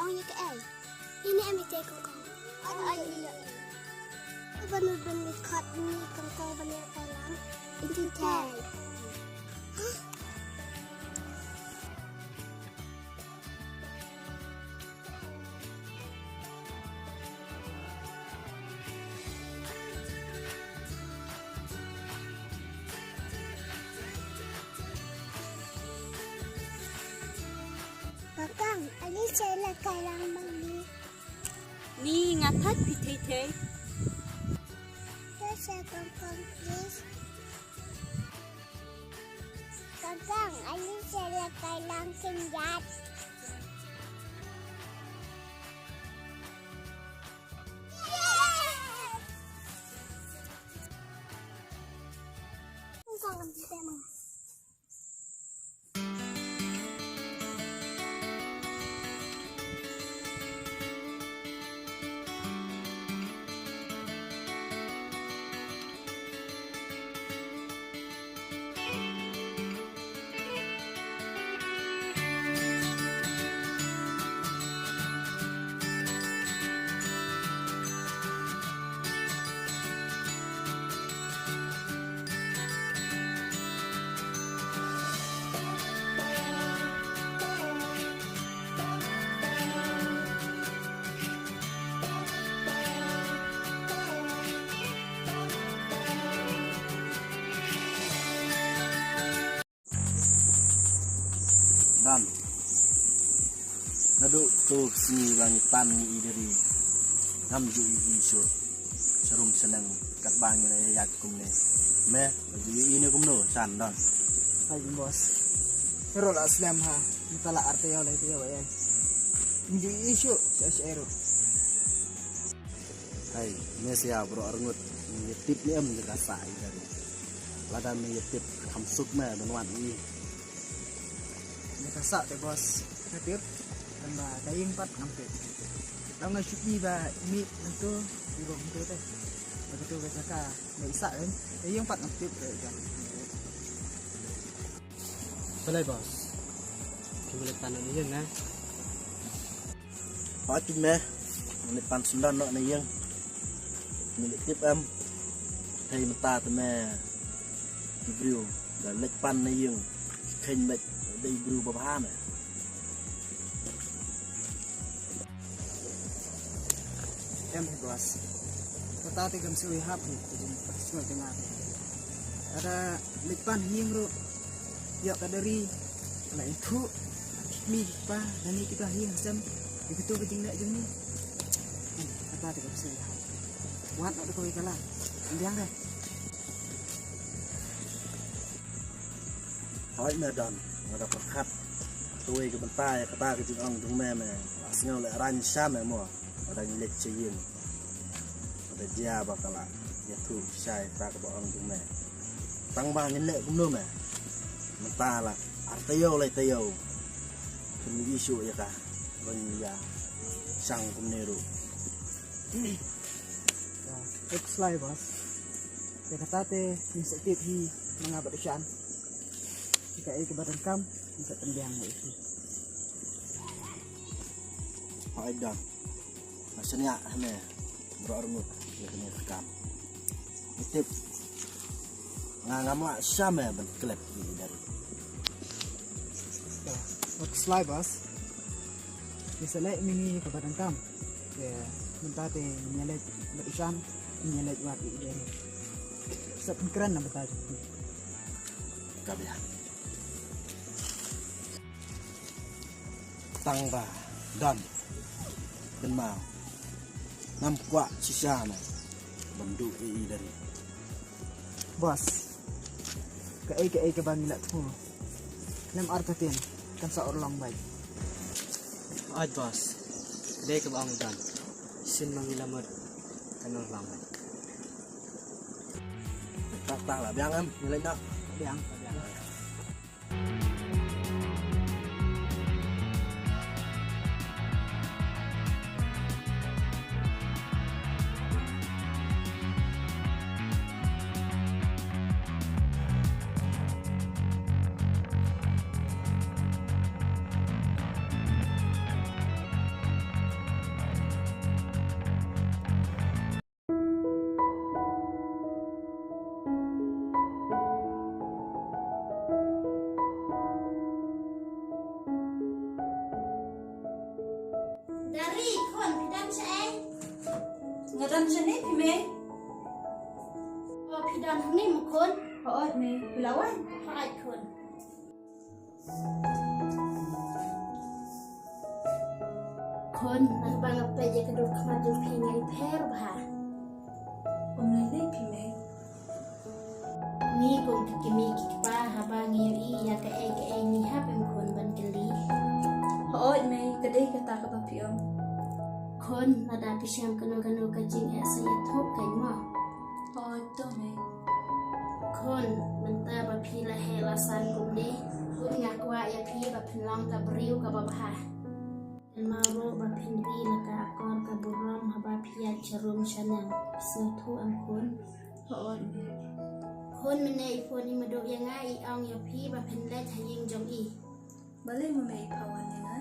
ông như cái ai ini em itu kongkong ada iya benar-benar kat ni kongkong benar kolam itu teh Kakang, ini saya nak kailang mandi. Ni ngapat pitete. Saya kongkong please. Kakang, ini saya nak kailang kinjat. Kongkong kita mana? Dan naduk tu si langit pan ni dari ngam ju isu serum senang kat bang ni yak kum ni me ji ini kum no san dan hai bos rol aslam ha mitala arte ya lai dia ya ju isu syairu hai me sia bro arngut ni tip ni am ni kasai dari ladan ni tip khamsuk me benwan ni kasak teh bos ketip tambah daging 4 hampir kalau nggak syuki ba mie itu dirong itu teh begitu besaka nggak isak kan daging 4 hampir kan boleh bos coba lihat tanah ni na Pak cum me ni pan sundan nak ni yang ni tip am thầy mata tu me review dan lek pan ni yang khen lek đây bưu bắp ham này em thì bos kata teh gam sui hap ni jadi semua tengah ada lipan hiang ro ya kadari lah itu mi pa dan ni kita hiang sem begitu keting nak jeng ni kata teh gam sui hap buat nak koi kalah ndiang dah hỏi me dan ada perkat tuai ke bentai kata ke jeng ong jeng me me asngau le ran syam me mo ada nilek ceyin ada dia bakala ya tu syai ta ke ong jeng me tang ba nilek kum no me mentala artayo le tayo kun isu ya ka ban ya sang kum neru X live bos ya kata teh inisiatif hi mengabat syan jika ke badan kam bisa tembiang itu hỏi dan masanya me bro arngut ya kene kam tip ngam la syam me ban klet dari X live bos bisa lek mini ke badan kam ya minta teh menyelet berisyan menyelet buat ide sepengkeran nama tadi kabeh tang ba dan ben mau ngam kwa sisa na bendu dari bos ke bangilat tu nem arkatin kan seorang baik aj bos deh ke bang dan sin mangilamut kanor lambat tak lah biang am nilai nak yang Dari kon pidam saya. Ngadan sini pime. Oh pidam ni mukon. Oh me lawan. Hai kon. Kon nak bang apa je kedua kemaju pingai per bah. Omlele pime. Ni kong kikimi kikpa habangi ya ke ni hapem kon ban keli. Oh me kedai kata ke papi om. Kon ada pisyam kanu kajing saya thok kai ma. Oh to me. Kon menta ba phi la he la san kum ni. Kun ngak wa ya phi ba phin long ka briu ka ba ha. Ma ro ba phin ri la ka akor ka burom ha ba phi ya charum chanang. Su thu am kon. Oh me. Kon mene I phone ni madu yang ai ong ya phi ba phin le thaying jong I. Balik mo me pawan ni na.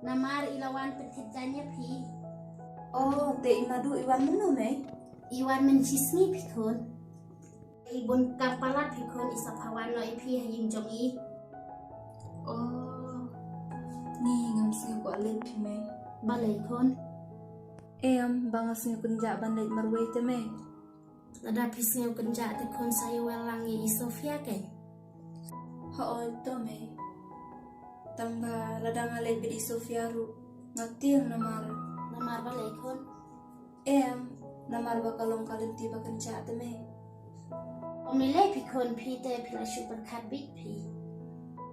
Namar ilawan penthitanya phi. Oh te imadu iwan mo me. Iwan menchisni pikon. Ibun kapalat pikon isapawan no ipi haying jong I. Oh. Ni ngam sing ko alit pime. Balai kon. Em bangas ni kunja bandai marway te me. Ada pisnya kenja te kon saya welangi Sofia kan. Oh to me. Tangga ladang alay bidi Sofia ru. Ngatir namar. Namar balai kon. Em namar bakalong kalinti bakenca te me. Omile pikon pi te pila super kat big pi.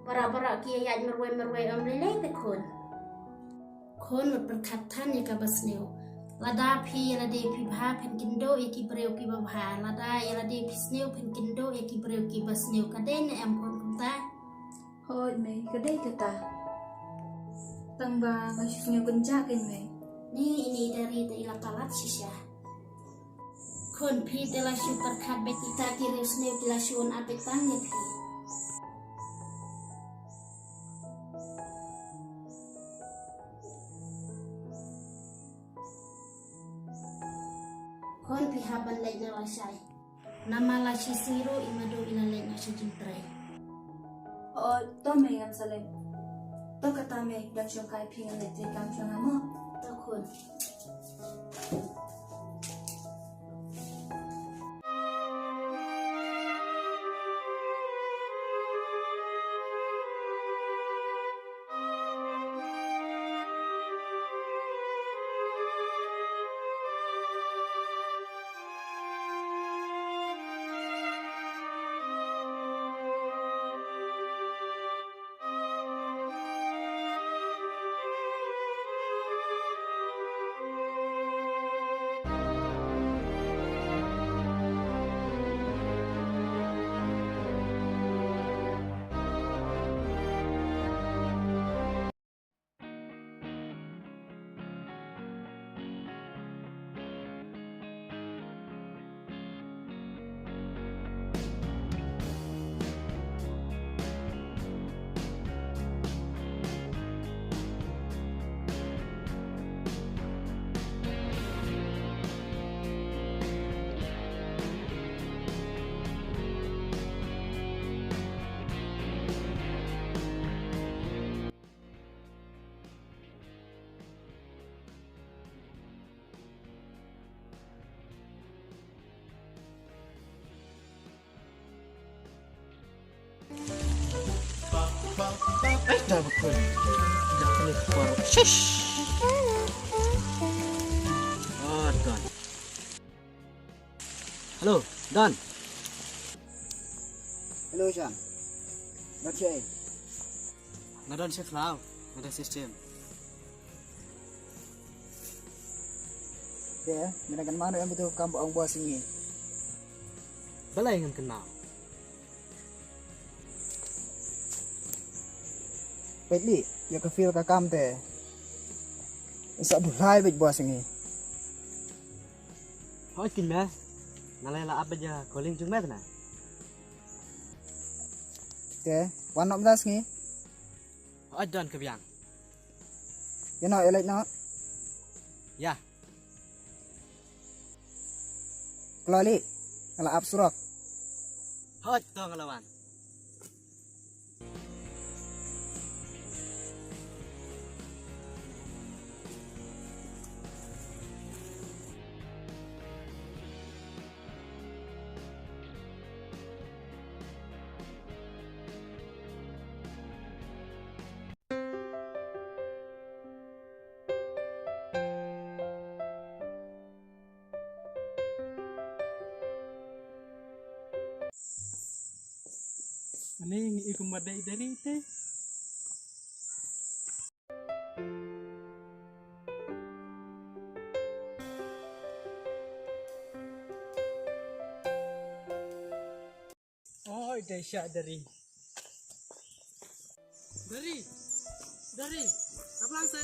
Bara kia yad merwe omile pikon. Kon berkatan ya kabasneo. Lada pi lade pi bha pen kindo eki breu ki babha. Lada lade pi sneo pen kindo eki breu ki basneo. Kaden em kon kumta. Hoi me kedai kata. Tangba ngasyusnya kunca kin me. Ni ini dari te ilakalat sisya. Kon pi te la super kat bet ita kiri sneo ki la shun apetang ya pi. Kon pihaban lek na lasai. Nama lasi siru imadu ilalek na sejintrai. Oh to me ngam salem. To kata me dan syongkai ping le te kam syongamo. Takun. Dah betul. Dah kena keluar. Shush. Oh, Don. Halo, Don. Hello Sean. Baca. Ngadon chef now. Ada sistem. Ya, menakan mana yang betul kampung ang buah sini. Balai dengan kenal. Baikli, ya ke feel ka kam te. Isa bulai baik buah sini. Hoi kin meh. Nalai la apa aja calling chung meh na. Te, wan nok das ni. Hoi Don ke biang. Ya no elek no. Ya. Kelali, kalau absurok. Hoi to ngelawan. Ani ikum badai dari teh. Oh, dahsyat dari. Dari. Apa lang sa?